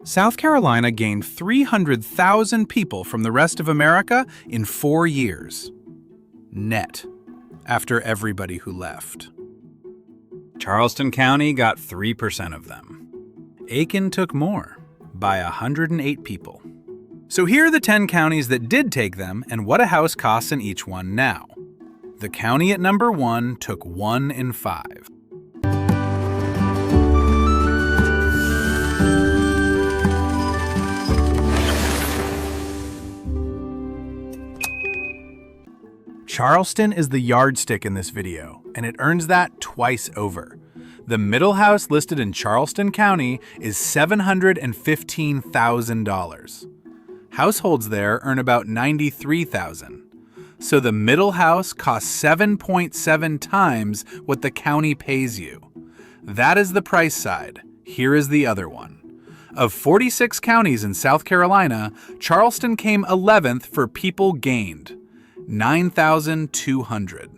South Carolina gained 300,000 people from the rest of America in 4 years. Net, after everybody who left. Charleston County got 3% of them. Aiken took more, by 108 people. So here are the 10 counties that did take them and what a house costs in each one now. The county at number 1 took 1 in 5. Charleston is the yardstick in this video, and it earns that twice over. The middle house listed in Charleston County is $715,000. Households there earn about $93,000. So the middle house costs 7.7 times what the county pays you. That is the price side. Here is the other one. Of 46 counties in South Carolina, Charleston came 11th for people gained. 9,200.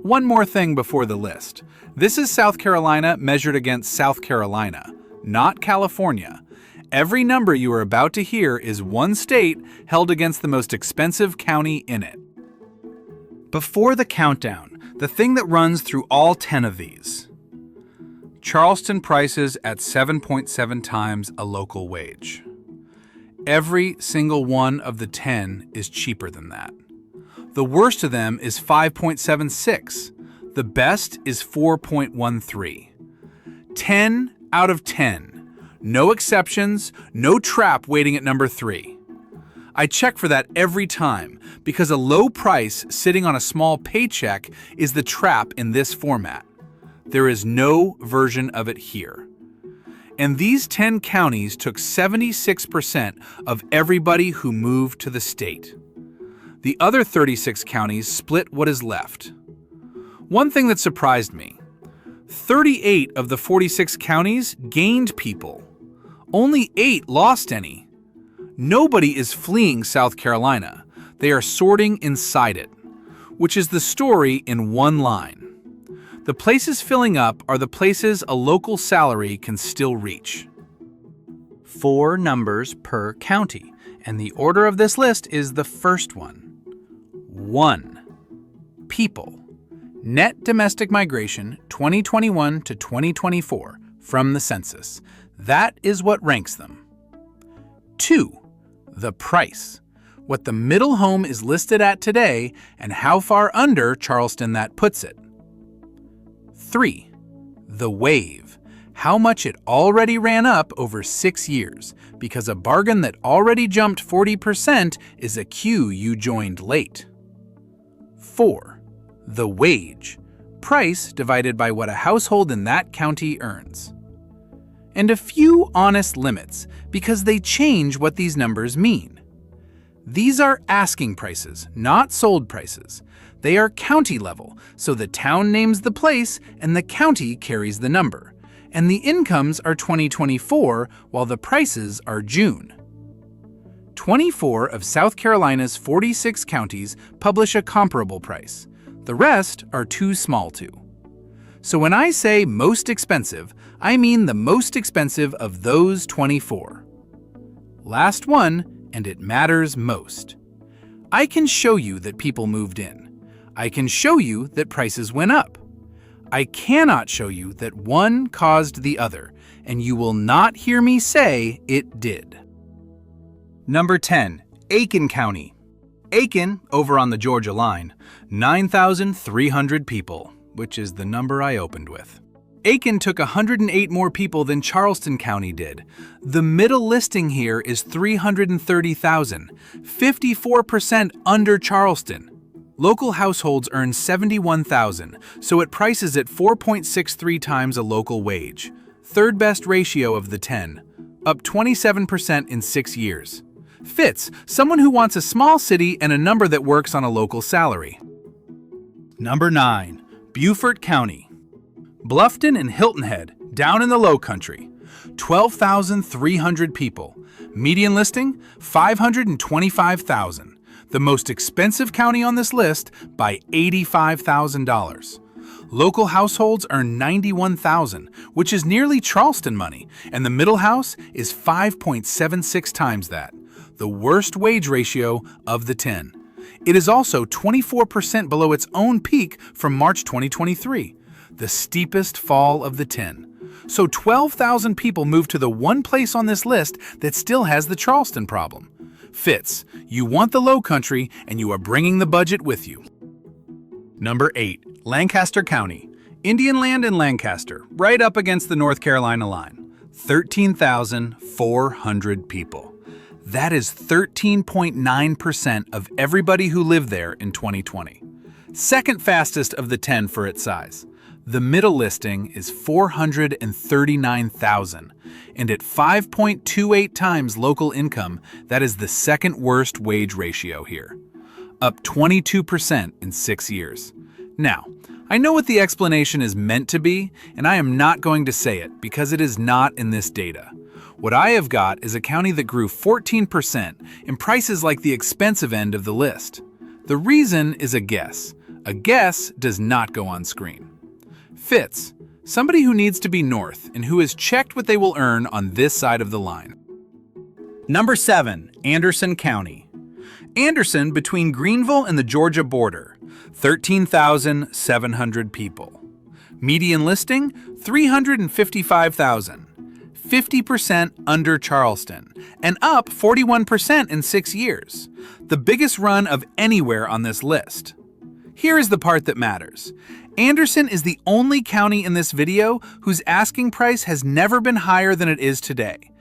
One more thing before the list. This is South Carolina measured against South Carolina, not California. Every number you are about to hear is one state held against the most expensive county in it. Before the countdown, the thing that runs through all 10 of these. Charleston prices at 7.7 times a local wage. Every single one of the 10 is cheaper than that. The worst of them is 5.76. The best is 4.13. 10 out of 10. No exceptions, no trap waiting at number 3. I check for that every time because a low price sitting on a small paycheck is the trap in this format. There is no version of it here. And these 10 counties took 76% of everybody who moved to the state. The other 36 counties split what is left. One thing that surprised me, 38 of the 46 counties gained people. Only 8 lost any. Nobody is fleeing South Carolina. They are sorting inside it, which is the story in one line. The places filling up are the places a local salary can still reach. 4 numbers per county, and the order of this list is the first one. 1. People. Net domestic migration 2021 to 2024 from the census. That is what ranks them. 2. The price. What the middle home is listed at today and how far under Charleston that puts it. 3. The wave. How much it already ran up over 6 years, because a bargain that already jumped 40% is a queue you joined late. 4. The wage. Price divided by what a household in that county earns. And a few honest limits, because they change what these numbers mean. These are asking prices, not sold prices. They are county level, so the town names the place and the county carries the number. And the incomes are 2024, while the prices are June. 24 of South Carolina's 46 counties publish a comparable price. The rest are too small to. So when I say most expensive, I mean the most expensive of those 24. Last one, and it matters most. I can show you that people moved in. I can show you that prices went up. I cannot show you that one caused the other, and you will not hear me say it did. Number 10, Aiken County. Aiken, over on the Georgia line, 9,300 people, which is the number I opened with. Aiken took 108 more people than Charleston County did. The middle listing here is 330,000, 54% under Charleston. Local households earn $71,000, so it prices at 4.63 times a local wage. Third best ratio of the 10, up 27% in 6 years. Fits someone who wants a small city and a number that works on a local salary. Number 9, Beaufort County. Bluffton and Hilton Head, down in the low country. 12,300 people. Median listing, $525,000. The most expensive county on this list by $85,000. Local households earn $91,000, which is nearly Charleston money, and the middle house is 5.76 times that, the worst wage ratio of the 10. It is also 24% below its own peak from March 2023, the steepest fall of the 10. So 12,000 people moved to the one place on this list that still has the Charleston problem. Fitz, you want the low country and you are bringing the budget with you. Number 8. Lancaster County. Indian land in Lancaster, right up against the North Carolina line. 13,400 people. That is 13.9% of everybody who lived there in 2020. Second fastest of the 10 for its size. The middle listing is 439,000, and at 5.28 times local income, that is the second worst wage ratio here. Up 22% in 6 years. Now, I know what the explanation is meant to be, and I am not going to say it because it is not in this data. What I have got is a county that grew 14% in prices like the expensive end of the list. The reason is a guess. A guess does not go on screen. Fitz, somebody who needs to be north and who has checked what they will earn on this side of the line. Number 7. Anderson County. Anderson between Greenville and the Georgia border. 13,700 people. Median listing, 355,000. 50% under Charleston, and up 41% in 6 years. The biggest run of anywhere on this list. Here is the part that matters. Anderson is the only county in this video whose asking price has never been higher than it is today.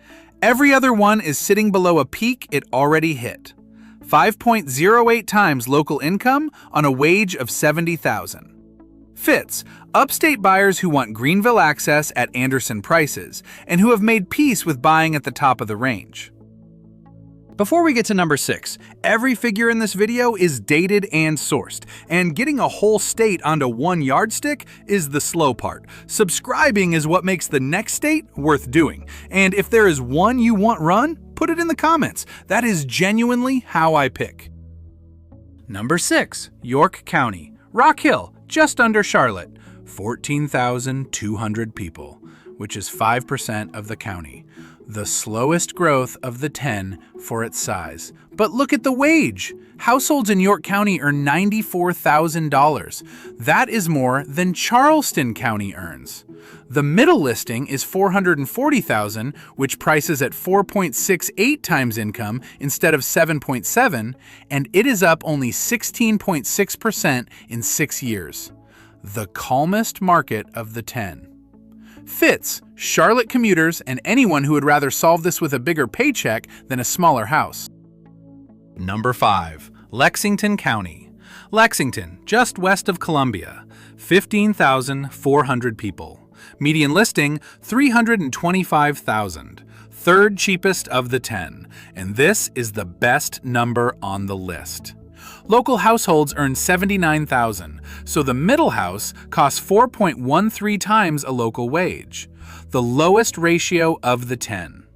Every other one is sitting below a peak it already hit. 5.08 times local income on a wage of $70,000. Fitz, upstate buyers who want Greenville access at Anderson prices and who have made peace with buying at the top of the range. Before we get to number 6, every figure in this video is dated and sourced, and getting a whole state onto one yardstick is the slow part. Subscribing is what makes the next state worth doing, and if there is one you want run, put it in the comments. That is genuinely how I pick. Number 6, York County. Rock Hill, just under Charlotte, 14,200 people, which is 5% of the county. The slowest growth of the 10 for its size. But look at the wage. Households in York County earn $94,000. That is more than Charleston County earns. The middle listing is $440,000, which prices at 4.68 times income instead of 7.7, and it is up only 16.6% in 6 years. The calmest market of the 10. Fitz, Charlotte commuters, and anyone who would rather solve this with a bigger paycheck than a smaller house. Number 5. Lexington County. Lexington, just west of Columbia, 15,400 people. Median listing, $325,000. Third cheapest of the 10, and this is the best number on the list. Local households earn $79,000, so the middle house costs 4.13 times a local wage, the lowest ratio of the 10.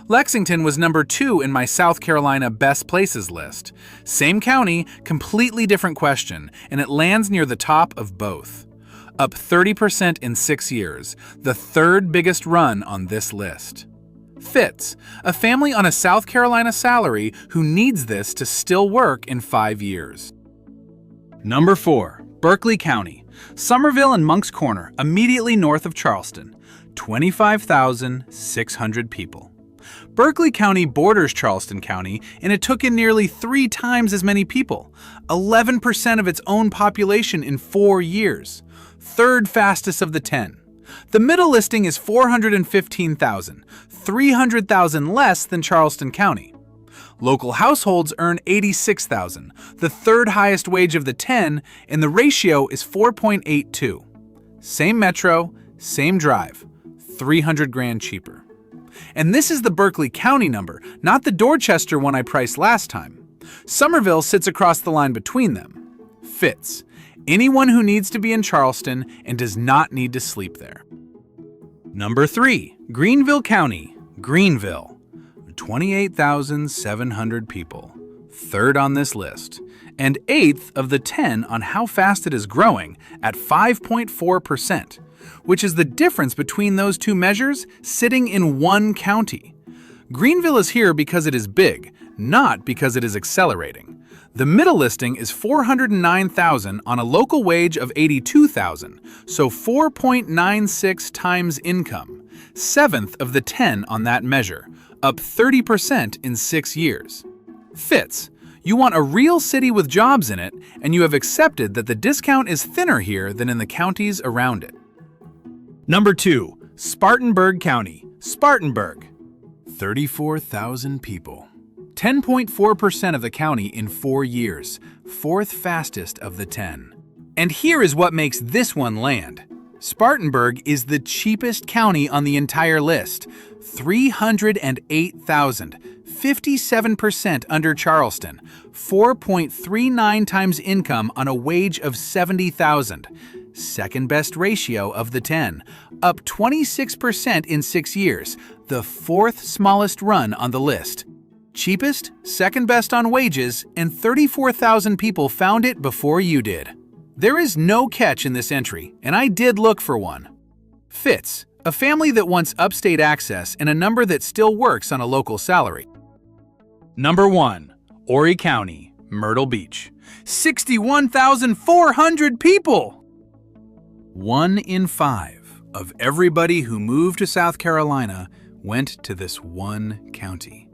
Lexington was number 2 in my South Carolina best places list. Same county, completely different question, and it lands near the top of both. Up 30% in 6 years, the third biggest run on this list. Fitz, a family on a South Carolina salary who needs this to still work in 5 years. Number 4. Berkeley County. Summerville and Moncks Corner, immediately north of Charleston. 25,600 people. Berkeley County borders Charleston County, and it took in nearly 3 times as many people. 11% of its own population in 4 years. Third fastest of the 10. The middle listing is $415,000, $300,000 less than Charleston County. Local households earn $86,000, the third highest wage of the 10, and the ratio is 4.82. Same metro, same drive, $300,000 cheaper. And this is the Berkeley County number, not the Dorchester one I priced last time. Summerville sits across the line between them. Fitz. Anyone who needs to be in Charleston and does not need to sleep there. Number 3. Greenville County. Greenville. 28,700 people. Third on this list. and 8th of the 10 on how fast it is growing at 5.4%, which is the difference between those two measures sitting in one county. Greenville is here because it is big, not because it is accelerating. The middle listing is $409,000 on a local wage of $82,000, so 4.96 times income, 7th of the 10 on that measure, up 30% in 6 years. Fits. You want a real city with jobs in it, and you have accepted that the discount is thinner here than in the counties around it. Number 2. Spartanburg County, Spartanburg. 34,000 people. 10.4% of the county in 4 years, 4th fastest of the 10. And here is what makes this one land. Spartanburg is the cheapest county on the entire list, $308,000, 57% under Charleston, 4.39 times income on a wage of $70,000. Second best ratio of the 10, up 26% in 6 years, the 4th smallest run on the list. Cheapest, second best on wages, and 34,000 people found it before you did. There is no catch in this entry, and I did look for one. Fits, a family that wants upstate access and a number that still works on a local salary. Number 1. Horry County, Myrtle Beach. 61,400 people! 1 in 5 of everybody who moved to South Carolina went to this one county.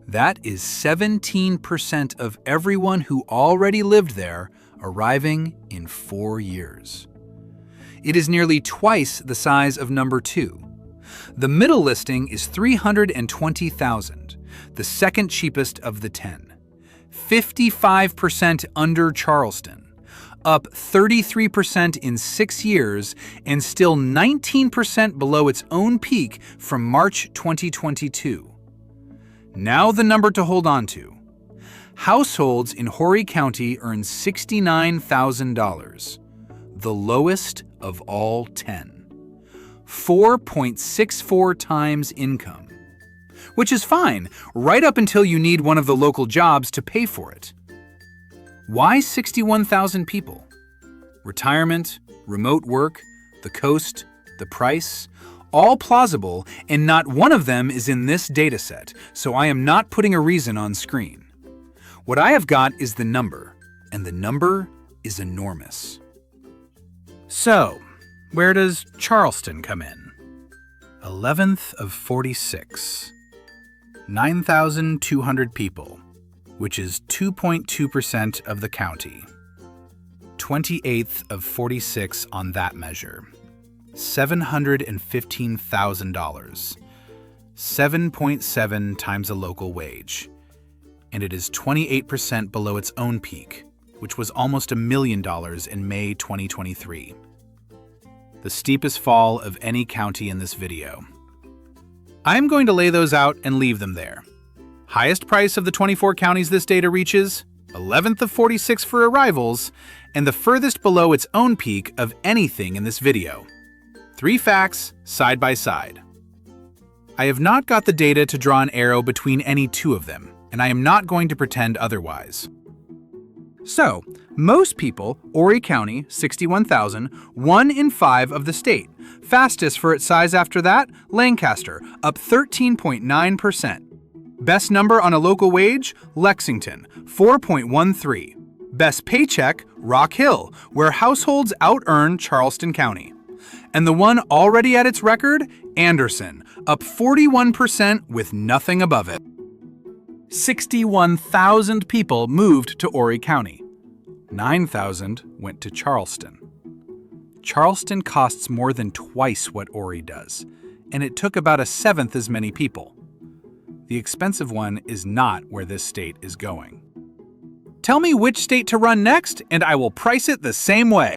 That is 17% of everyone who already lived there arriving in 4 years. It is nearly twice the size of number 2. The middle listing is $320,000, the second cheapest of the 10. 55% under Charleston, up 33% in 6 years, and still 19% below its own peak from March 2022. Now the number to hold on to. Households in Horry County earn $69,000, the lowest of all 10. 4.64 times income, which is fine right up until you need one of the local jobs to pay for it. Why 61,000 people? Retirement, remote work, the coast, the price, all plausible, and not one of them is in this dataset, so I am not putting a reason on screen. What I have got is the number, and the number is enormous. So, where does Charleston come in? 11th of 46. 9,200 people, which is 2.2% of the county. 28th of 46 on that measure. $715,000, 7.7 times a local wage, and it is 28% below its own peak, which was almost $1 million in May 2023. The steepest fall of any county in this video. I'm going to lay those out and leave them there. Highest price of the 24 counties this data reaches, 11th of 46 for arrivals, and the furthest below its own peak of anything in this video. 3 facts, side by side. I have not got the data to draw an arrow between any 2 of them, and I am not going to pretend otherwise. So, most people, Horry County, 61,000, 1 in 5 of the state. Fastest for its size after that, Lancaster, up 13.9%. Best number on a local wage, Lexington, 4.13. Best paycheck, Rock Hill, where households out-earn Charleston County. And the one already at its record, Anderson, up 41% with nothing above it. 61,000 people moved to Horry County. 9,000 went to Charleston. Charleston costs more than twice what Horry does, and it took about 1/7 as many people. The expensive one is not where this state is going. Tell me which state to run next, and I will price it the same way.